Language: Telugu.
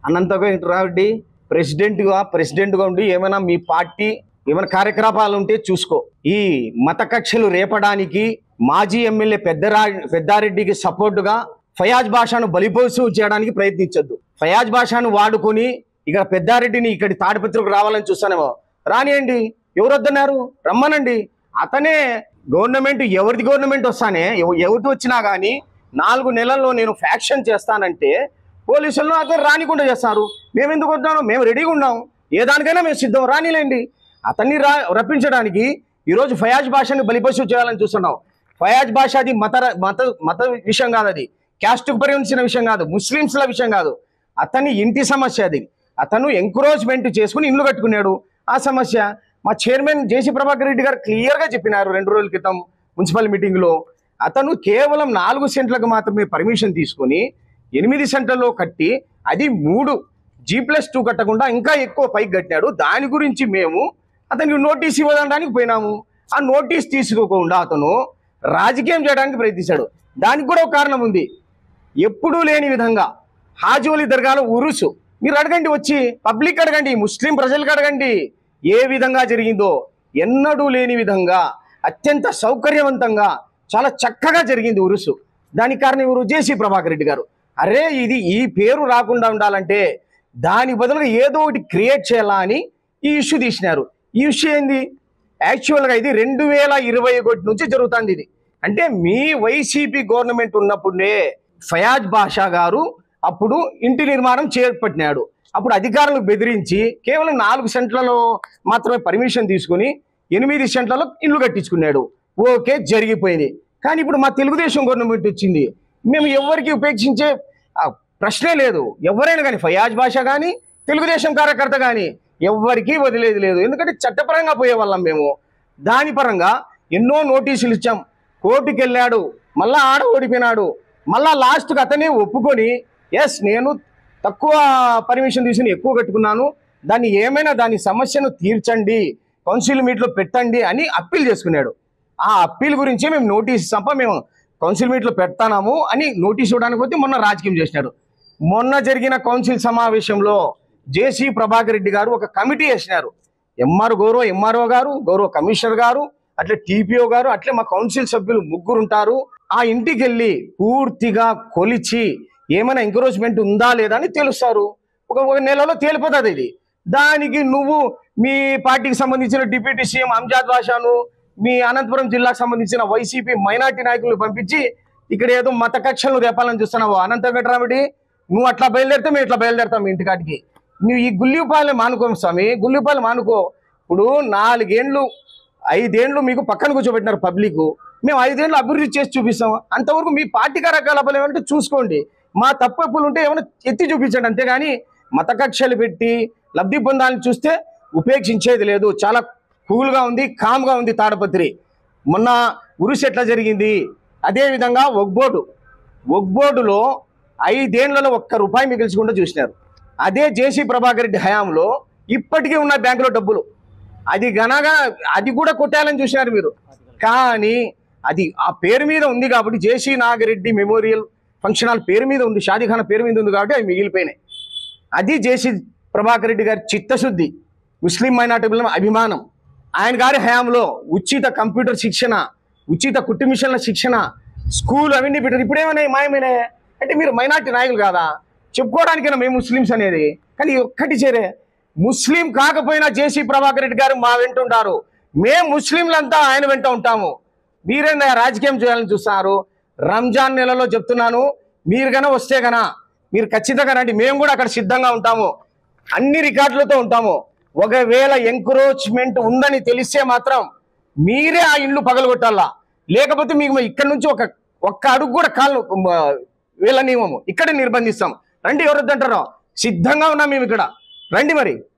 అనంతరారెడ్డి ప్రెసిడెంట్గా ఉండి ఏమైనా మీ పార్టీ ఏమైనా కార్యకలాపాలు ఉంటే చూసుకో. ఈ మత కక్షలు రేపడానికి మాజీ ఎమ్మెల్యే పెద్దారెడ్డికి సపోర్టుగా ఫయాజ్ బాషాను బలిపోసు చేయడానికి ప్రయత్నించొద్దు. ఫయాజ్ బాషాను వాడుకొని ఇక్కడ పెద్దారెడ్డిని ఇక్కడి తాడిపత్రికి రావాలని చూస్తానేమో. రానియండి, ఎవరు వద్దన్నారు, రమ్మనండి. అతనే గవర్నమెంట్, ఎవరిది గవర్నమెంట్ వస్తానే ఎవరిది వచ్చినా కానీ 4 నెలల్లో నేను ఫ్యాక్షన్ చేస్తానంటే పోలీసులను అతను రానికుండా చేస్తారు. మేము ఎందుకు వద్దాము? మేము రెడీగా ఉన్నాం, ఏ దానికైనా మేము సిద్ధం, రానిలేండి. అతన్ని రప్పించడానికి ఈరోజు ఫయాజ్ బాషాని బలిపశు చేయాలని చూస్తున్నాం. ఫయాజ్ బాషాది మత విషయం కాదు, అది క్యాస్ట్కు పరిగణించిన విషయం కాదు, ముస్లింస్ల విషయం కాదు, అతని ఇంటి సమస్య. అది అతను ఎంకరేజ్మెంట్ చేసుకుని ఇల్లు కట్టుకున్నాడు. ఆ సమస్య మా చైర్మన్ జేసీ ప్రభాకర్ రెడ్డి గారు క్లియర్గా చెప్పినారు 2 రోజుల క్రితం మున్సిపల్ మీటింగ్లో. అతను కేవలం 4 సెంట్లకు మాత్రమే పర్మిషన్ తీసుకొని 8 సెంట్లలో కట్టి అది 3 G+2 కట్టకుండా ఇంకా ఎక్కువ పైకి కట్టాడు. దాని గురించి మేము అతనికి నోటీస్ ఇవ్వడానికి పోయినాము. ఆ నోటీస్ తీసుకోకుండా అతను రాజకీయం చేయడానికి ప్రయత్నించాడు. దానికి కూడా ఒక కారణం ఉంది. ఎప్పుడూ లేని విధంగా హాజోలి దర్గాలో ఉరుసు మీరు అడగండి, వచ్చి పబ్లిక్ అడగండి, ముస్లిం ప్రజలకు అడగండి ఏ విధంగా జరిగిందో. ఎన్నడూ లేని విధంగా అత్యంత సౌకర్యవంతంగా చాలా చక్కగా జరిగింది ఉరుసు. దానికి కారణం ఎవరు? జేసీ ప్రభాకర్ రెడ్డి గారు. అరే ఇది ఈ పేరు రాకుండా ఉండాలంటే దాని బదులుగా ఏదో ఒకటి క్రియేట్ చేయాలా అని ఈ ఇష్యూ తీసినారు. ఈ ఇష్యూ ఏంది? యాక్చువల్గా ఇది 2021 నుంచి జరుగుతుంది. ఇది అంటే మీ వైసీపీ గవర్నమెంట్ ఉన్నప్పుడే ఫయాజ్ బాషా గారు అప్పుడు ఇంటి నిర్మాణం చేపట్టినాడు. అప్పుడు అధికారులకు బెదిరించి కేవలం 4 సెంట్లలో మాత్రమే పర్మిషన్ తీసుకుని 8 సెంట్లలో ఇల్లు కట్టించుకున్నాడు. ఓకే, జరిగిపోయింది. కానీ ఇప్పుడు మా తెలుగుదేశం గవర్నమెంట్ వచ్చింది, మేము ఎవరికి ఉపేక్షించే ప్రశ్నే లేదు. ఎవరైనా కానీ ఫయాజ్ బాషా కానీ తెలుగుదేశం కార్యకర్త కానీ ఎవరికీ వదిలేదు లేదు. ఎందుకంటే చట్టపరంగా పోయే వాళ్ళం మేము. దాని పరంగా ఎన్నో నోటీసులు ఇచ్చాం, కోర్టుకు వెళ్ళాడు, మళ్ళా ఆడ ఓడిపోయినాడు. మళ్ళా లాస్ట్కి అతనే ఒప్పుకొని ఎస్ నేను తక్కువ పర్మిషన్ తీసుకుని ఎక్కువ కట్టుకున్నాను, దాన్ని ఏమైనా దాని సమస్యను తీర్చండి, కౌన్సిల్ మీట్లో పెట్టండి అని అప్పీల్ చేసుకున్నాడు. ఆ అప్పీల్ గురించి మేము నోటీస్ మేము కౌన్సిల్ మీట్లో పెడతాము అని నోటీస్ ఇవ్వడానికి పోతే మొన్న రాజకీయం చేసినాడు. మొన్న జరిగిన కౌన్సిల్ సమావేశంలో జేసీ ప్రభాకర్ రెడ్డి గారు ఒక కమిటీ వేసినారు. ఎంఆర్ఓ గారు, గౌరవ కమిషనర్ గారు, అట్లే టీపీఓ గారు, అట్లే మా కౌన్సిల్ సభ్యులు 3 ఉంటారు. ఆ ఇంటికి వెళ్ళి పూర్తిగా కొలిచి ఏమైనా ఎంకరేజ్మెంట్ ఉందా లేదా అని తెలుస్తారు. ఒక నెలలో తేలిపోతుంది ఇది. దానికి నువ్వు మీ పార్టీకి సంబంధించిన డిప్యూటీ సీఎం అంజాద్ బాషాను, మీ అనంతపురం జిల్లాకు సంబంధించిన వైసీపీ మైనార్టీ నాయకులను పంపించి ఇక్కడ ఏదో మత కక్షలను రేపాలని చూస్తున్నావు. అనంత వెంకటరామిడి, నువ్వు అట్లా బయలుదేరితే మేము ఇట్లా బయలుదేరుతాం మీ ఇంటికాటికి. నువ్వు ఈ గుల్లిపాలె మానుకో స్వామి, గుల్లిపాలె మానుకో. ఇప్పుడు 5 ఏళ్ళు మీకు పక్కన కూర్చోబెట్టినారు పబ్లిక్, మేము 5 ఏళ్ళు అభివృద్ధి చేసి చూపిస్తాం. అంతవరకు మీ పార్టీ కార్యకలాపాలు ఏమంటే చూసుకోండి, మా తప్పులు ఉంటే ఏమైనా ఎత్తి చూపించండి. అంతేగాని మత కక్షలు పెట్టి లబ్ధి పొందాలని చూస్తే ఉపేక్షించేది లేదు. చాలా కూల్గా ఉంది, కామ్గా ఉంది తాడపత్రి. మొన్న ఉరుసు ఎట్లా జరిగింది, అదేవిధంగా ఒగ్బోర్డులో 5 ఏళ్లలో ₹1 మిగిల్చకుండా చూసినారు. అదే జేసీ ప్రభాకర్ రెడ్డి హయాంలో ఇప్పటికీ ఉన్న బ్యాంకులో డబ్బులు అది కూడా కొట్టాలని చూసినారు మీరు. కానీ అది ఆ పేరు మీద ఉంది కాబట్టి జేసీ నాగిరెడ్డి మెమోరియల్ ఫంక్షన్ హాల్ పేరు మీద ఉంది, షాదీఖానా పేరు మీద ఉంది కాబట్టి అవి మిగిలిపోయినాయి. అది జేసీ ప్రభాకర్ రెడ్డి గారి చిత్తశుద్ధి, ముస్లిం మైనార్టీల అభిమానం. ఆయన గారి హయాంలో ఉచిత కంప్యూటర్ శిక్షణ, ఉచిత కుట్టు మిషన్ల శిక్షణ, స్కూల్ అవన్నీ పెట్టారు. ఇప్పుడేమైనా మాయమైనా అంటే మీరు మైనార్టీ నాయకులు కాదా? చెప్పుకోవడానికైనా మేము ముస్లిమ్స్ అనేది. కానీ ఒక్కటి చేరే, ముస్లిం కాకపోయినా జేసీ ప్రభాకర్ రెడ్డి గారు మా వెంట ఉంటారు, మేము ముస్లింలంతా ఆయన వెంట ఉంటాము. మీరేనా రాజకీయం చేయాలని చూస్తున్నారు? రంజాన్ నెలలో చెప్తున్నాను, మీరు గన వస్తే గన మీరు ఖచ్చితంగా రండి, మేము కూడా అక్కడ సిద్ధంగా ఉంటాము, అన్ని రికార్డులతో ఉంటాము. ఒకవేళ ఎంకరేజ్మెంట్ ఉందని తెలిస్తే మాత్రం మీరే ఆ ఇండ్లు పగలగొట్టాలా, లేకపోతే మీకు ఇక్కడ నుంచి ఒక్క అడుగు కూడా కాళ్ళు వీళ్ళనివ్వము, ఇక్కడే నిర్బంధిస్తాం. రండి, ఎవరొద్దంటారో సిద్ధంగా ఉన్నాం మేము ఇక్కడ, రండి మరి.